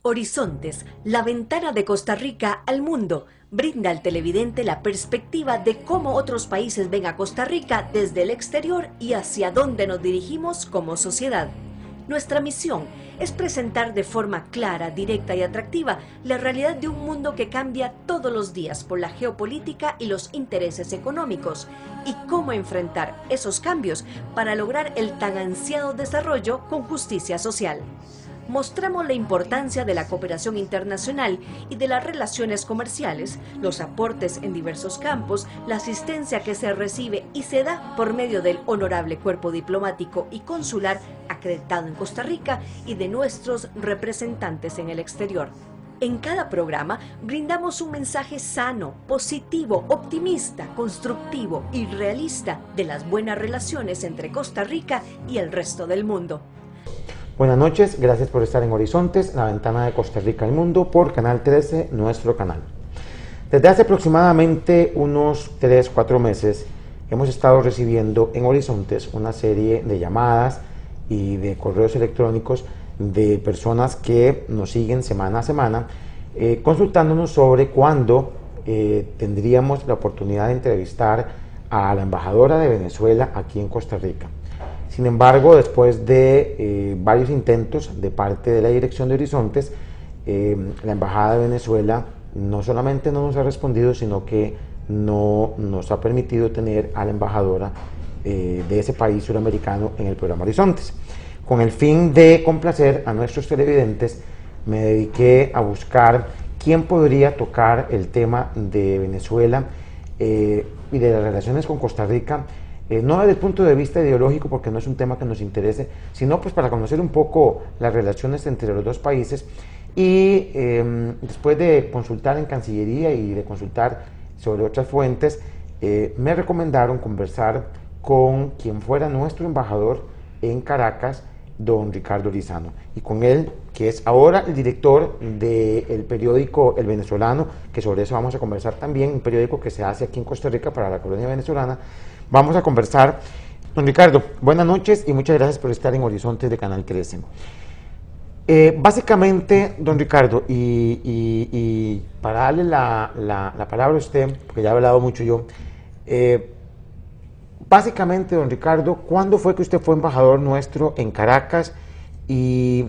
Horizontes, la ventana de Costa Rica al mundo, brinda al televidente la perspectiva de cómo otros países ven a Costa Rica desde el exterior y hacia dónde nos dirigimos como sociedad. Nuestra misión es presentar de forma clara, directa y atractiva la realidad de un mundo que cambia todos los días por la geopolítica y los intereses económicos, y cómo enfrentar esos cambios para lograr el tan ansiado desarrollo con justicia social. Mostramos la importancia de la cooperación internacional y de las relaciones comerciales, los aportes en diversos campos, la asistencia que se recibe y se da por medio del honorable cuerpo diplomático y consular acreditado en Costa Rica y de nuestros representantes en el exterior. En cada programa brindamos un mensaje sano, positivo, optimista, constructivo y realista de las buenas relaciones entre Costa Rica y el resto del mundo. Buenas noches, gracias por estar en Horizontes, la ventana de Costa Rica al mundo, por Canal 13, nuestro canal. Desde hace aproximadamente unos 3-4 meses hemos estado recibiendo en Horizontes una serie de llamadas y de correos electrónicos de personas que nos siguen semana a semana, consultándonos sobre cuándo tendríamos la oportunidad de entrevistar a la embajadora de Venezuela aquí en Costa Rica. Sin embargo, después de varios intentos de parte de la Dirección de Horizontes, la Embajada de Venezuela no solamente no nos ha respondido, sino que no nos ha permitido tener a la embajadora de ese país suramericano en el programa Horizontes. Con el fin de complacer a nuestros televidentes, me dediqué a buscar quién podría tocar el tema de Venezuela y de las relaciones con Costa Rica, no desde el punto de vista ideológico, porque no es un tema que nos interese, sino pues para conocer un poco las relaciones entre los dos países. Y después de consultar en Cancillería y de consultar sobre otras fuentes, me recomendaron conversar con quien fuera nuestro embajador en Caracas, don Ricardo Lizano, y con él, que es ahora el director del periódico El Venezolano, que sobre eso vamos a conversar también, un periódico que se hace aquí en Costa Rica para la colonia venezolana. Vamos a conversar. Don Ricardo, buenas noches y muchas gracias por estar en Horizontes de Canal 13. Básicamente, don Ricardo, y para darle la palabra a usted, porque ya he hablado mucho yo, básicamente, don Ricardo, ¿cuándo fue que usted fue embajador nuestro en Caracas? Y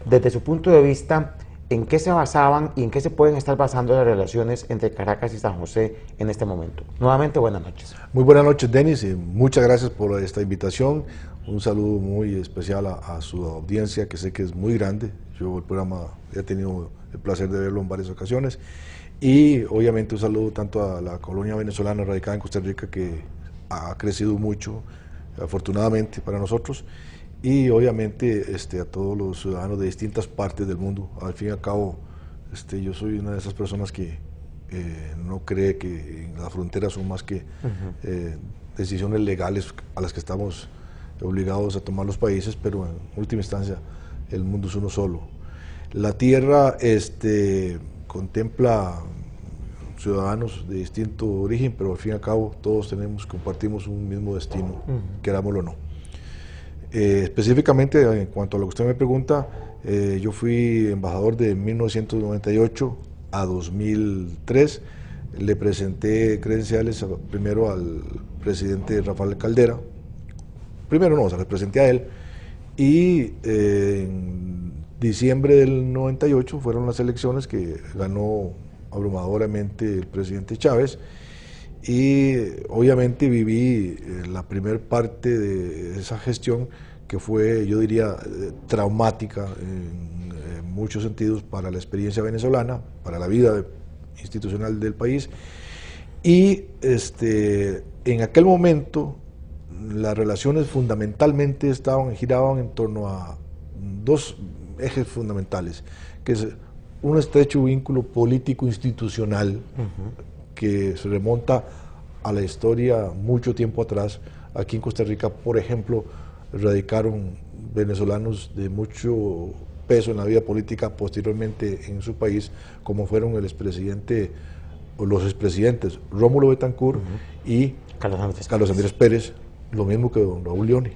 desde su punto de vista, ¿en qué se basaban y en qué se pueden estar basando las relaciones entre Caracas y San José en este momento? Nuevamente, buenas noches. Muy buenas noches, Denis, y muchas gracias por esta invitación. Un saludo muy especial a su audiencia, que sé que es muy grande. Yo el programa he tenido el placer de verlo en varias ocasiones. Y obviamente un saludo tanto a la colonia venezolana radicada en Costa Rica, que ha crecido mucho, afortunadamente para nosotros, y obviamente a todos los ciudadanos de distintas partes del mundo. Al fin y al cabo, yo soy una de esas personas que no cree que las fronteras son más que decisiones legales a las que estamos obligados a tomar los países, pero en última instancia el mundo es uno solo. La tierra contempla ciudadanos de distinto origen, pero al fin y al cabo todos compartimos un mismo destino, querámoslo o no. Específicamente en cuanto a lo que usted me pregunta, yo fui embajador de 1998 a 2003, le presenté credenciales primero al presidente Rafael Caldera, se les presenté a él, y en diciembre del 98 fueron las elecciones que ganó abrumadoramente el presidente Chávez, y obviamente viví la primer parte de esa gestión, que fue, yo diría, traumática en muchos sentidos para la experiencia venezolana, para la vida institucional del país. Y en aquel momento las relaciones fundamentalmente giraban en torno a dos ejes fundamentales, que es un estrecho vínculo político-institucional que se remonta a la historia mucho tiempo atrás. Aquí en Costa Rica, por ejemplo, radicaron venezolanos de mucho peso en la vida política posteriormente en su país, como fueron el expresidente o los expresidentes Rómulo Betancourt y Carlos Andrés Pérez, lo mismo que don Raúl Leoni.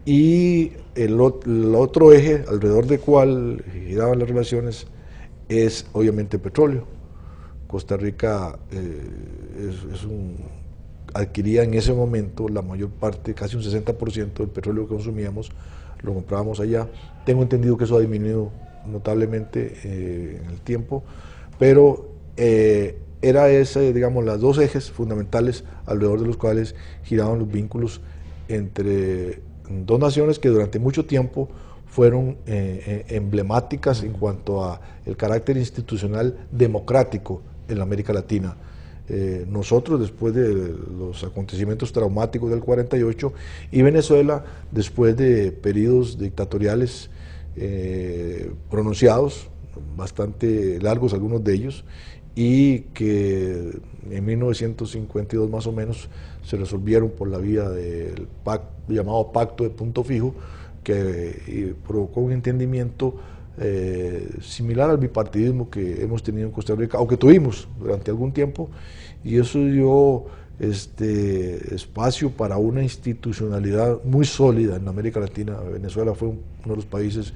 y el otro eje alrededor del cual giraban las relaciones es obviamente el petróleo. Costa Rica adquiría en ese momento la mayor parte, casi un 60% del petróleo que consumíamos, lo comprábamos allá. Tengo entendido que eso ha disminuido notablemente en el tiempo, pero era ese, digamos, las dos ejes fundamentales alrededor de los cuales giraban los vínculos entre dos naciones que durante mucho tiempo fueron emblemáticas en cuanto a el carácter institucional democrático en la América Latina. Nosotros después de los acontecimientos traumáticos del 48 y Venezuela después de periodos dictatoriales pronunciados, bastante largos algunos de ellos, y que en 1952 más o menos se resolvieron por la vía del llamado Pacto de Punto Fijo, que provocó un entendimiento similar al bipartidismo que hemos tenido en Costa Rica, o que tuvimos durante algún tiempo, y eso dio espacio para una institucionalidad muy sólida en América Latina. Venezuela fue uno de los países,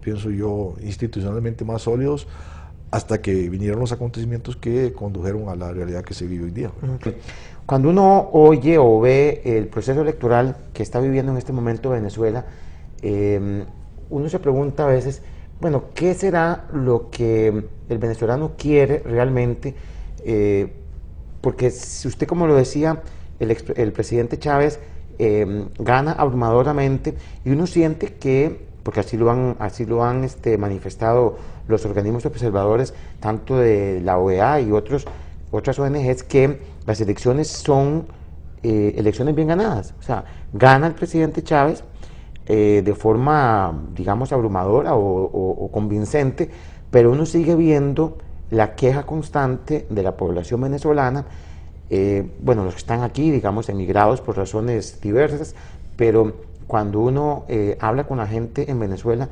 pienso yo, institucionalmente más sólidos, hasta que vinieron los acontecimientos que condujeron a la realidad que se vive hoy día. Okay. Cuando uno oye o ve el proceso electoral que está viviendo en este momento Venezuela, uno se pregunta a veces, bueno, ¿qué será lo que el venezolano quiere realmente? Porque si usted, como lo decía, el presidente Chávez gana abrumadoramente, y uno siente que, porque así lo han manifestado los organismos observadores, tanto de la OEA y otras ONGs, que las elecciones son elecciones bien ganadas. O sea, gana el presidente Chávez de forma, digamos, abrumadora o convincente, pero uno sigue viendo la queja constante de la población venezolana, bueno, los que están aquí, digamos, emigrados por razones diversas, pero cuando uno habla con la gente en Venezuela,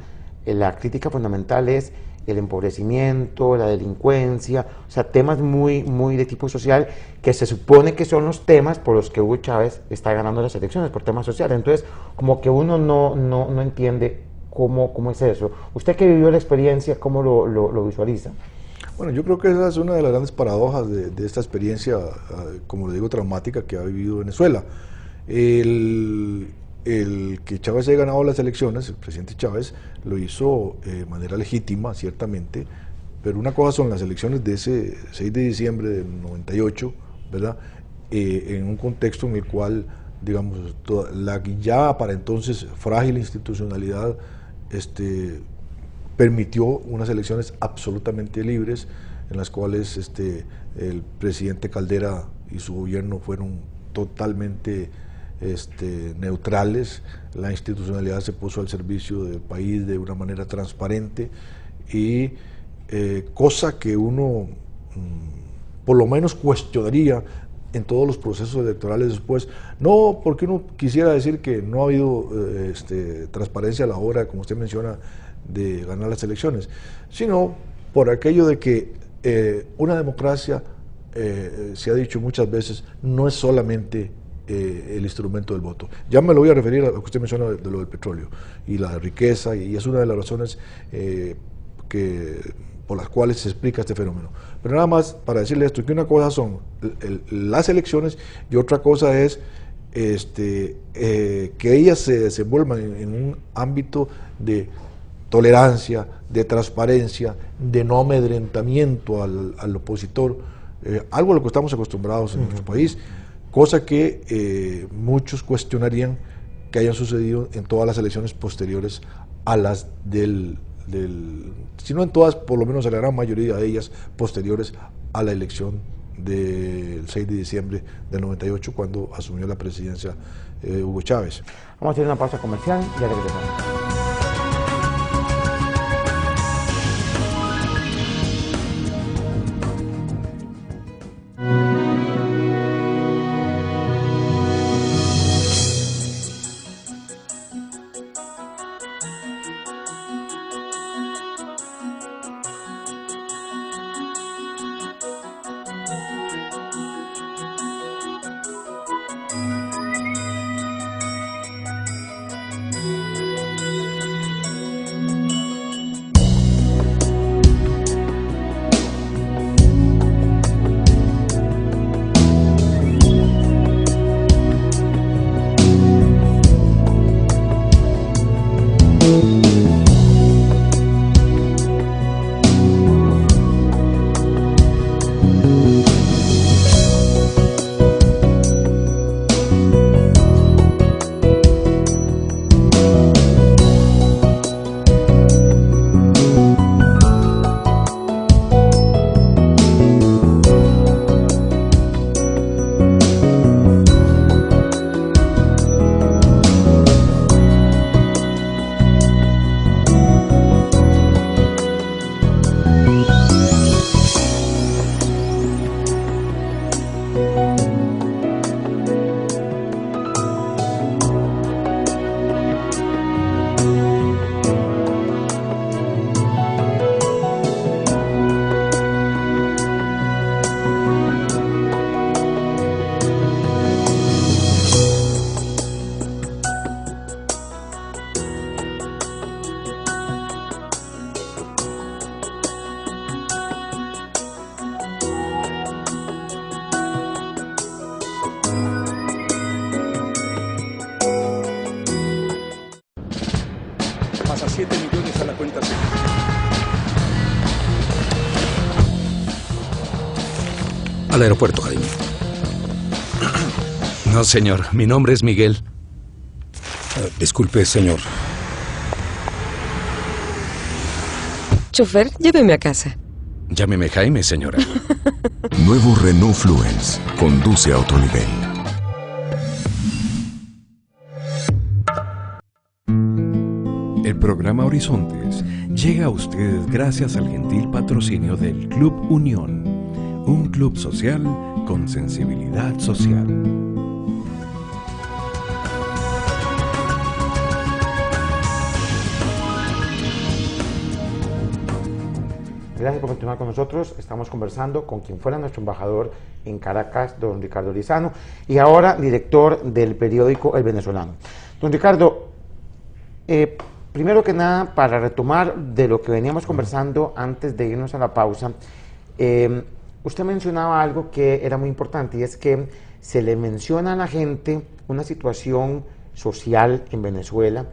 la crítica fundamental es el empobrecimiento, la delincuencia, o sea, temas muy de tipo social, que se supone que son los temas por los que Hugo Chávez está ganando las elecciones, por temas sociales. Entonces, como que uno no entiende cómo es eso. Usted que vivió la experiencia, ¿cómo lo visualiza? Bueno, yo creo que esa es una de las grandes paradojas de esta experiencia, como le digo, traumática que ha vivido Venezuela. El que Chávez haya ganado las elecciones, el presidente Chávez, lo hizo de manera legítima, ciertamente, pero una cosa son las elecciones de ese 6 de diciembre del 98, ¿verdad? En un contexto en el cual, digamos, la ya para entonces frágil institucionalidad permitió unas elecciones absolutamente libres, en las cuales el presidente Caldera y su gobierno fueron totalmente neutrales. La institucionalidad se puso al servicio del país de una manera transparente, y cosa que uno por lo menos cuestionaría en todos los procesos electorales después, no porque uno quisiera decir que no ha habido transparencia a la hora, como usted menciona, de ganar las elecciones, sino por aquello de que una democracia, se ha dicho muchas veces, no es solamente el instrumento del voto. Ya me lo voy a referir a lo que usted menciona de lo del petróleo y la riqueza, y es una de las razones por las cuales se explica este fenómeno. Pero nada más para decirle esto, que una cosa son las elecciones y otra cosa es que ellas se desenvuelvan en un ámbito de tolerancia, de transparencia, de no amedrentamiento al opositor, algo a lo que estamos acostumbrados en nuestro país, cosa que muchos cuestionarían que hayan sucedido en todas las elecciones posteriores a las si no en todas, por lo menos en la gran mayoría de ellas posteriores a la elección del 6 de diciembre del 98, cuando asumió la presidencia Hugo Chávez. Vamos a hacer una pausa comercial y ya regresamos. al aeropuerto, Jaime. No, señor. Mi nombre es Miguel. Disculpe, señor. Chofer, lléveme a casa. Llámeme Jaime, señora. Nuevo Renault Fluence. Conduce a otro nivel. El programa Horizontes llega a ustedes gracias al gentil patrocinio del Club Unión, un club social con sensibilidad social. Gracias por continuar con nosotros. Estamos conversando con quien fuera nuestro embajador en Caracas, don Ricardo Lizano, y ahora director del periódico El Venezolano. Don Ricardo, primero que nada, para retomar de lo que veníamos conversando antes de irnos a la pausa, usted mencionaba algo que era muy importante, y es que se le menciona a la gente una situación social en Venezuela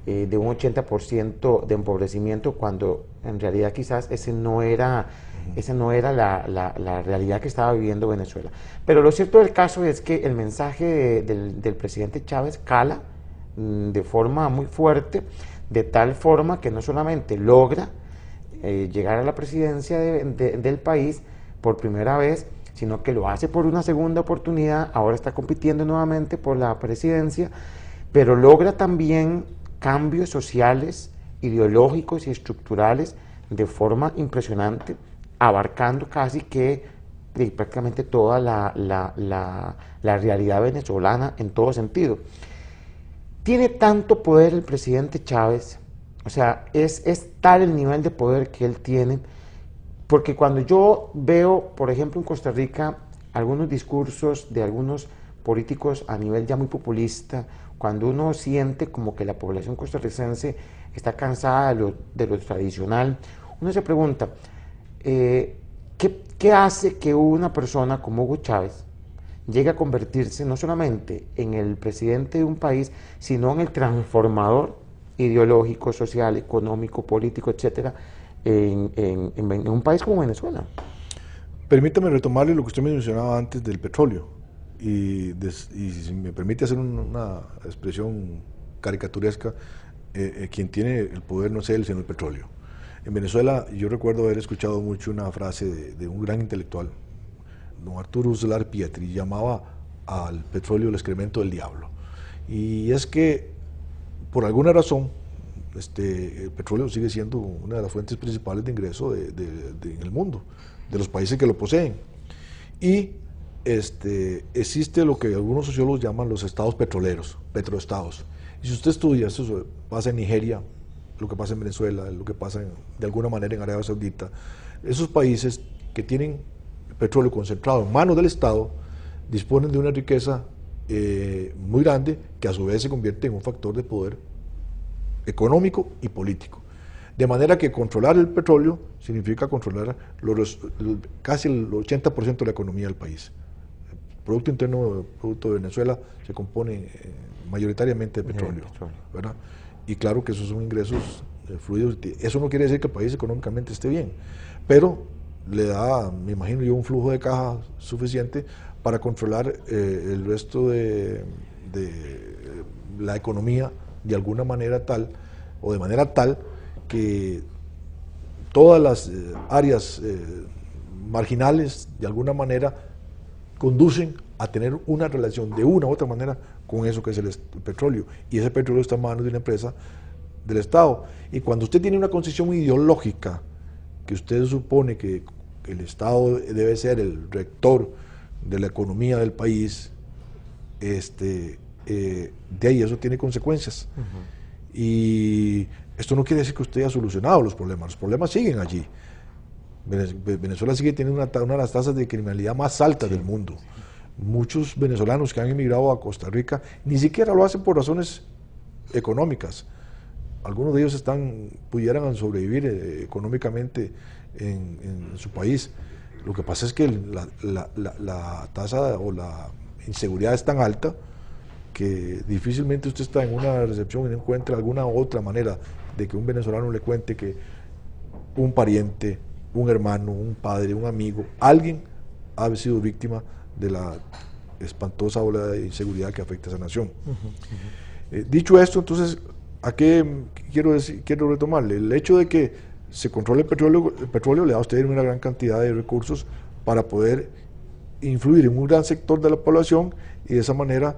de un 80% de empobrecimiento, cuando en realidad quizás esa no era la realidad que estaba viviendo Venezuela. Pero lo cierto del caso es que el mensaje del presidente Chávez cala de forma muy fuerte, de tal forma que no solamente logra llegar a la presidencia del país por primera vez, sino que lo hace por una segunda oportunidad. Ahora está compitiendo nuevamente por la presidencia, pero logra también cambios sociales, ideológicos y estructurales de forma impresionante, abarcando casi que prácticamente toda la realidad venezolana en todo sentido. Tiene tanto poder el presidente Chávez, o sea, es tal el nivel de poder que él tiene, porque cuando yo veo, por ejemplo, en Costa Rica, algunos discursos de algunos políticos a nivel ya muy populista, cuando uno siente como que la población costarricense está cansada de lo tradicional, uno se pregunta, ¿qué hace que una persona como Hugo Chávez llegue a convertirse no solamente en el presidente de un país, sino en el transformador ideológico, social, económico, político, etcétera, en un país como Venezuela? Permítame retomarle lo que usted me mencionaba antes del petróleo. Y si me permite hacer una expresión caricaturesca, quien tiene el poder no es él, sino el petróleo. En Venezuela yo recuerdo haber escuchado mucho una frase de un gran intelectual, don Arturo Uslar Pietri, llamaba al petróleo el excremento del diablo. Y es que, por alguna razón, el petróleo sigue siendo una de las fuentes principales de ingreso en el mundo, de los países que lo poseen. Y existe lo que algunos sociólogos llaman los estados petroleros, petroestados. Y si usted estudia, eso pasa en Nigeria, lo que pasa en Venezuela, lo que pasa de alguna manera en Arabia Saudita, esos países que tienen petróleo concentrado en manos del Estado disponen de una riqueza muy grande, que a su vez se convierte en un factor de poder económico y político. De manera que controlar el petróleo significa controlar casi el 80% de la economía del país. El Producto Interno Bruto de Venezuela se compone mayoritariamente de petróleo, ¿verdad? Y claro que esos son ingresos fluidos. Eso no quiere decir que el país económicamente esté bien, pero le da, me imagino yo, un flujo de caja suficiente para controlar el resto de la economía de alguna manera tal, o de manera tal que todas las áreas marginales de alguna manera conducen a tener una relación de una u otra manera con eso que es el petróleo, y ese petróleo está en manos de una empresa del Estado. Y cuando usted tiene una concesión ideológica, que usted supone que el Estado debe ser el rector de la economía del país, de ahí eso tiene consecuencias. Y esto no quiere decir que usted haya solucionado los problemas siguen allí. Venezuela sigue teniendo una de las tasas de criminalidad más altas del mundo. Muchos venezolanos que han emigrado a Costa Rica ni siquiera lo hacen por razones económicas. Algunos de ellos pudieran sobrevivir económicamente en su país. Lo que pasa es que la tasa o la inseguridad es tan alta que difícilmente usted está en una recepción y no encuentra alguna otra manera de que un venezolano le cuente que un pariente, un hermano, un padre, un amigo, alguien ha sido víctima de la espantosa ola de inseguridad que afecta a esa nación. Dicho esto, entonces, ¿a qué quiero retomarle? El hecho de que se controle el petróleo le da a usted una gran cantidad de recursos para poder influir en un gran sector de la población y de esa manera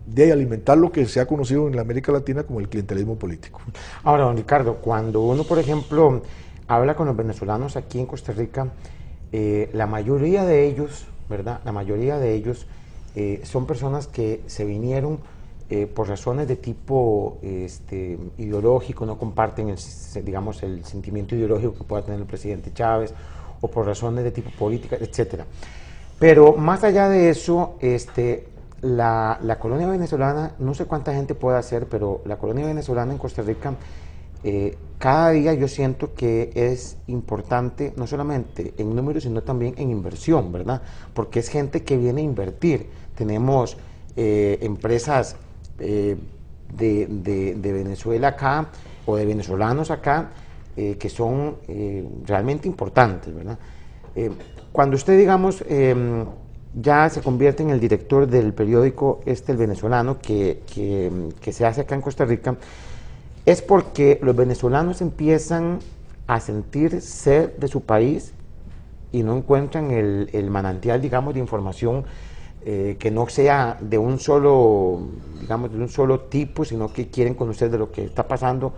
de alimentar lo que se ha conocido en la América Latina como el clientelismo político. Ahora, don Ricardo, cuando uno, por ejemplo, habla con los venezolanos aquí en Costa Rica, la mayoría de ellos, ¿verdad? La mayoría de ellos son personas que se vinieron por razones de tipo ideológico, no comparten digamos, el sentimiento ideológico que pueda tener el presidente Chávez, o por razones de tipo política, etcétera. Pero más allá de eso, la colonia venezolana, no sé cuánta gente puede hacer, pero la colonia venezolana en Costa Rica, cada día yo siento que es importante, no solamente en números, sino también en inversión, ¿verdad? Porque es gente que viene a invertir. Tenemos empresas de Venezuela acá, o de venezolanos acá, que son realmente importantes, ¿verdad? Cuando usted, digamos, ya se convierte en el director del periódico El Venezolano, que se hace acá en Costa Rica, es porque los venezolanos empiezan a sentir sed de su país y no encuentran el manantial, digamos, de información que no sea de un solo, digamos, de un solo tipo, sino que quieren conocer de lo que está pasando.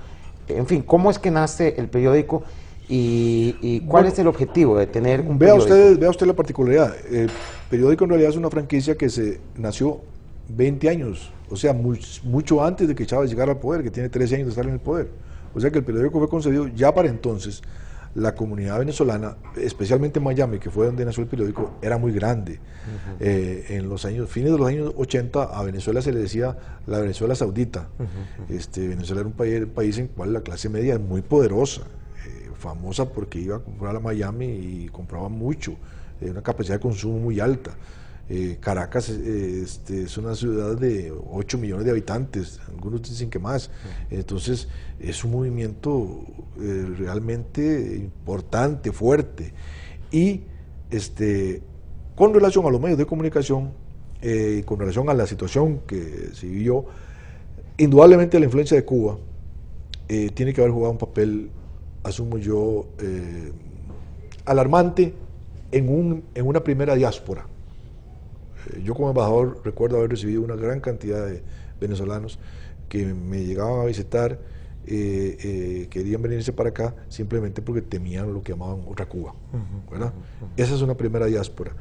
En fin, ¿cómo es que nace el periódico y cuál es el objetivo de tener un periódico? Vea usted la particularidad. El periódico en realidad es una franquicia que se nació 20 años, o sea, mucho antes de que Chávez llegara al poder, que tiene 13 años de estar en el poder. O sea que el periódico fue concebido ya para entonces. La comunidad venezolana, especialmente en Miami, que fue donde nació el periódico, era muy grande. En los fines de los años 80, a Venezuela se le decía la Venezuela Saudita. Venezuela era un país en el cual la clase media es muy poderosa, famosa porque iba a comprar a Miami y compraba mucho, una capacidad de consumo muy alta. Caracas es una ciudad de 8 millones de habitantes, algunos dicen que más. Entonces es un movimiento realmente importante, fuerte. Y con relación a los medios de comunicación, con relación a la situación que se vivió, indudablemente la influencia de Cuba tiene que haber jugado un papel, asumo yo, alarmante en una primera diáspora. Yo como embajador recuerdo haber recibido una gran cantidad de venezolanos que me llegaban a visitar, querían venirse para acá simplemente porque temían lo que llamaban otra Cuba, ¿verdad? Esa es una primera diáspora.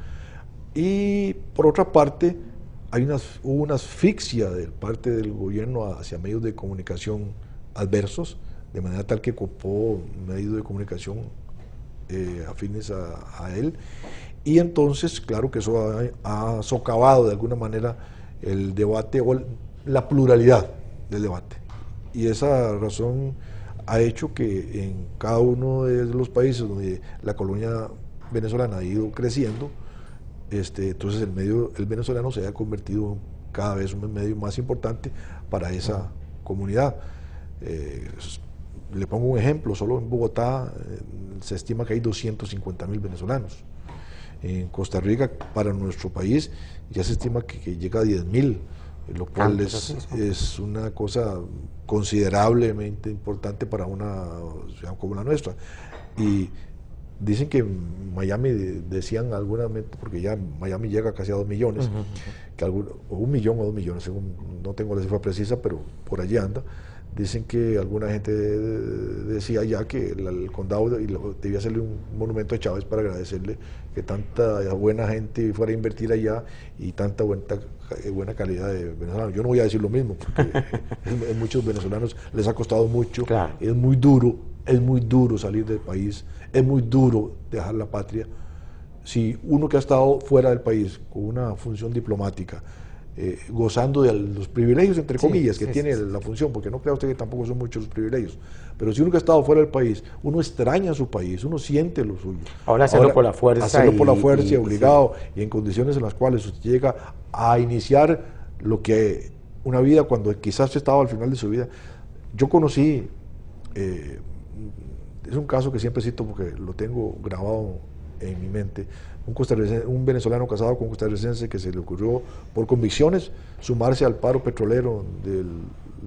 Y por otra parte, hubo una asfixia de parte del gobierno hacia medios de comunicación adversos, de manera tal que copó medios de comunicación afines a él. Y entonces, claro que eso ha socavado de alguna manera el debate o la pluralidad del debate. Y esa razón ha hecho que en cada uno de los países donde la colonia venezolana ha ido creciendo, entonces el venezolano se haya convertido cada vez en un medio más importante para esa comunidad. Le pongo un ejemplo, solo en Bogotá se estima que hay 250.000 venezolanos. En Costa Rica, para nuestro país, ya se estima que llega a 10.000, lo cual es una cosa considerablemente importante para una ciudad como la nuestra. Y dicen que en Miami, decían algunamente, porque ya Miami llega casi a 2 millones, que o 1 millón o 2 millones, según, no tengo la cifra precisa, pero por allí anda. Dicen que alguna gente decía ya que el condado debía hacerle un monumento a Chávez para agradecerle que tanta buena gente fuera a invertir allá y tanta buena calidad de venezolanos. Yo no voy a decir lo mismo, porque a muchos venezolanos les ha costado mucho. Claro. Es muy duro salir del país, es muy duro dejar la patria. Si uno que ha estado fuera del país con una función diplomática, gozando de los privilegios, entre comillas, que tiene la función, porque no crea usted que tampoco son muchos los privilegios, pero si uno que ha estado fuera del país, uno extraña a su país, uno siente lo suyo. Ahora hacerlo por la fuerza. Hacerlo por la fuerza y obligado, y en condiciones en las cuales usted llega a iniciar lo que una vida cuando quizás estaba al final de su vida. Yo conocí, es un caso que siempre cito porque lo tengo grabado en mi mente. Un venezolano casado con un costarricense que se le ocurrió por convicciones sumarse al paro petrolero del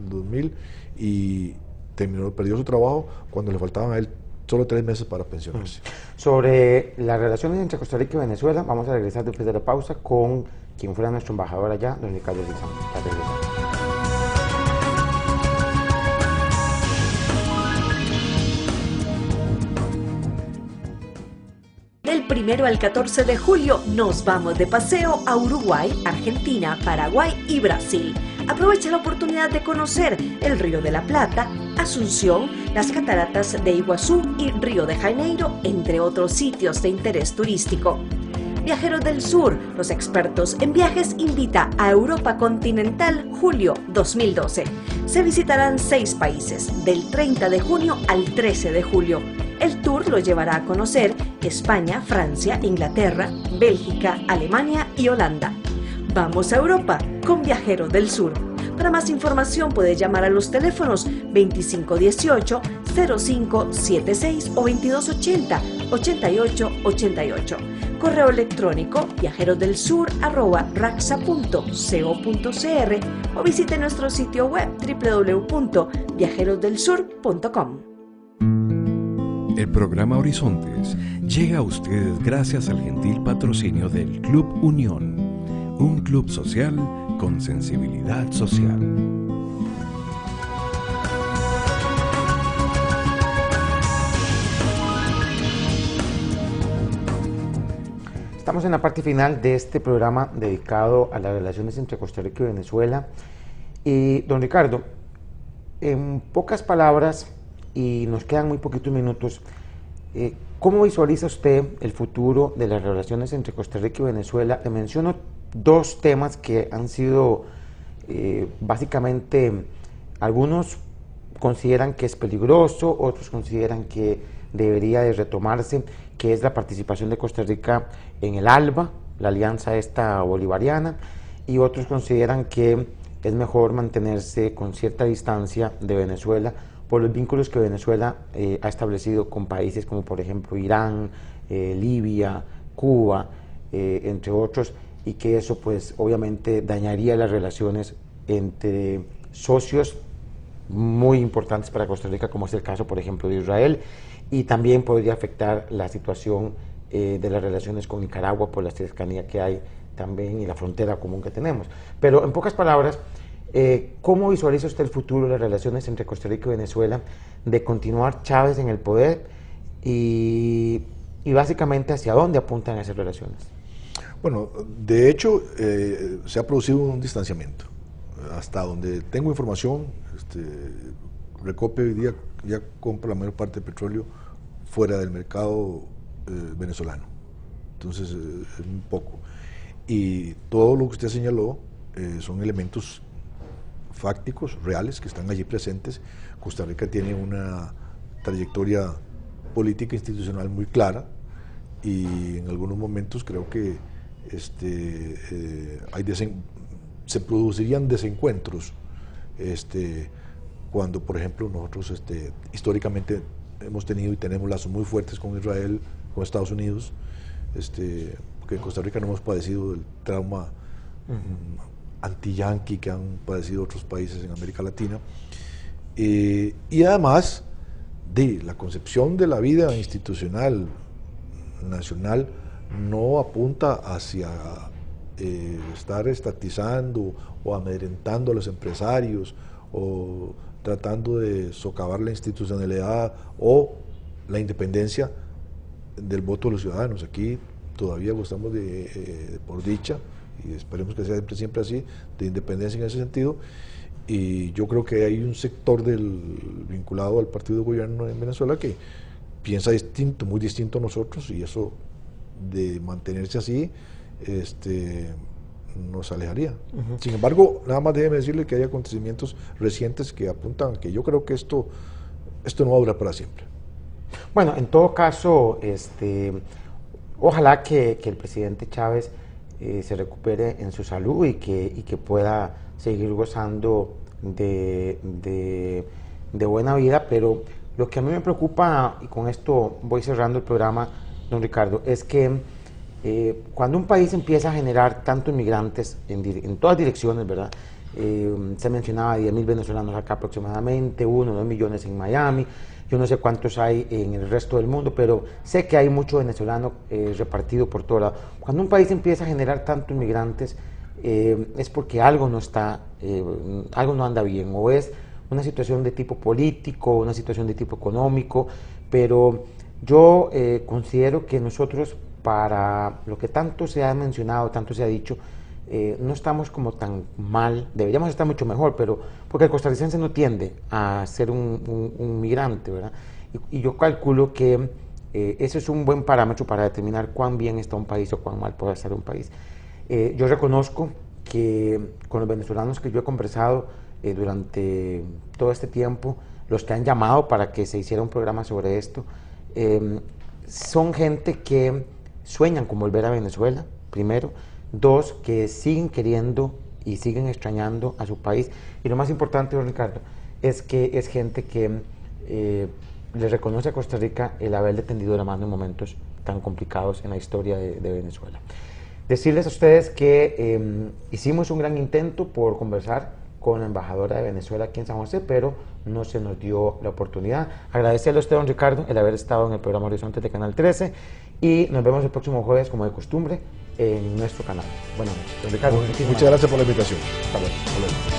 2000 y perdió su trabajo cuando le faltaban a él solo 3 meses para pensionarse. Sobre las relaciones entre Costa Rica y Venezuela, vamos a regresar después de la pausa con quien fuera nuestro embajador allá, don Ricardo Lizán. Ya regresamos. Del 1 al 14 de julio nos vamos de paseo a Uruguay, Argentina, Paraguay y Brasil. Aprovecha la oportunidad de conocer el Río de la Plata, Asunción, las cataratas de Iguazú y Río de Janeiro, entre otros sitios de interés turístico. Viajeros del Sur, los expertos en viajes, invita a Europa Continental julio 2012. Se visitarán 6 países, del 30 de junio al 13 de julio. El tour lo llevará a conocer España, Francia, Inglaterra, Bélgica, Alemania y Holanda. Vamos a Europa con Viajeros del Sur. Para más información puede llamar a los teléfonos 2518-0576 o 2280-8888. Correo electrónico viajerosdelsur@raxa.co.cr o visite nuestro sitio web www.viajerosdelsur.com. El programa Horizontes llega a ustedes gracias al gentil patrocinio del Club Unión, un club social con sensibilidad social. Estamos en la parte final de este programa dedicado a las relaciones entre Costa Rica y Venezuela. Y don Ricardo, en pocas palabras, y nos quedan muy poquitos minutos, ¿cómo visualiza usted el futuro de las relaciones entre Costa Rica y Venezuela? Le menciono 2 temas que han sido básicamente, algunos consideran que es peligroso, otros consideran que debería de retomarse, que es la participación de Costa Rica en el ALBA, la alianza esta bolivariana, y otros consideran que es mejor mantenerse con cierta distancia de Venezuela por los vínculos que Venezuela ha establecido con países como por ejemplo Irán, Libia, Cuba, entre otros, y que eso pues obviamente dañaría las relaciones entre socios muy importantes para Costa Rica, como es el caso por ejemplo de Israel, y también podría afectar la situación de las relaciones con Nicaragua por la cercanía que hay también y la frontera común que tenemos. Pero en pocas palabras, ¿cómo visualiza usted el futuro de las relaciones entre Costa Rica y Venezuela, de continuar Chávez en el poder y básicamente hacia dónde apuntan esas relaciones? Bueno, de hecho se ha producido un distanciamiento. Hasta donde tengo información, Recope hoy día ya compra la mayor parte del petróleo fuera del mercado venezolano. Entonces, un poco. Y todo lo que usted señaló son elementos fácticos, reales, que están allí presentes. Costa Rica tiene una trayectoria política institucional muy clara y en algunos momentos creo que se producirían desencuentros cuando, por ejemplo, nosotros históricamente hemos tenido y tenemos lazos muy fuertes con Israel, con Estados Unidos, porque en Costa Rica no hemos padecido el trauma anti-yanqui que han padecido otros países en América Latina, y además de la concepción de la vida institucional nacional no apunta hacia estar estatizando o amedrentando a los empresarios o tratando de socavar la institucionalidad o la independencia del voto de los ciudadanos. Aquí todavía gozamos por dicha, y esperemos que sea siempre así, de independencia en ese sentido, y yo creo que hay un sector vinculado al partido de gobierno en Venezuela que piensa distinto, muy distinto a nosotros, y eso de mantenerse así nos alejaría. Sin embargo, nada más déjeme decirle que hay acontecimientos recientes que apuntan que yo creo que esto no va a durar para siempre. Bueno, en todo caso, ojalá que el presidente Chávez se recupere en su salud y que pueda seguir gozando de buena vida, pero lo que a mí me preocupa, y con esto voy cerrando el programa, don Ricardo, es que cuando un país empieza a generar tantos inmigrantes en todas direcciones, ¿verdad? Se mencionaba 10.000 venezolanos acá aproximadamente, 1 o 2 millones en Miami, yo no sé cuántos hay en el resto del mundo, pero sé que hay mucho venezolano repartido por todo lado. Cuando un país empieza a generar tantos inmigrantes, es porque algo no está, algo no anda bien, o es una situación de tipo político, una situación de tipo económico, pero yo considero que nosotros, para lo que tanto se ha mencionado, tanto se ha dicho, no estamos como tan mal, deberíamos estar mucho mejor, pero porque el costarricense no tiende a ser un migrante, ¿verdad? Y yo calculo que ese es un buen parámetro para determinar cuán bien está un país o cuán mal puede estar un país. Yo reconozco que con los venezolanos que yo he conversado durante todo este tiempo, los que han llamado para que se hiciera un programa sobre esto, son gente que sueñan con volver a Venezuela, primero. 2, que siguen queriendo y siguen extrañando a su país. Y lo más importante, don Ricardo, es que es gente que le reconoce a Costa Rica el haberle tendido la mano en momentos tan complicados en la historia de Venezuela. Decirles a ustedes que hicimos un gran intento por conversar con la embajadora de Venezuela aquí en San José, pero no se nos dio la oportunidad. Agradecerle a usted, don Ricardo, el haber estado en el programa Horizontes de Canal 13, y nos vemos el próximo jueves, como de costumbre, en nuestro canal. Buenas noches, don Ricardo. Muchas gracias por la invitación. Hasta luego.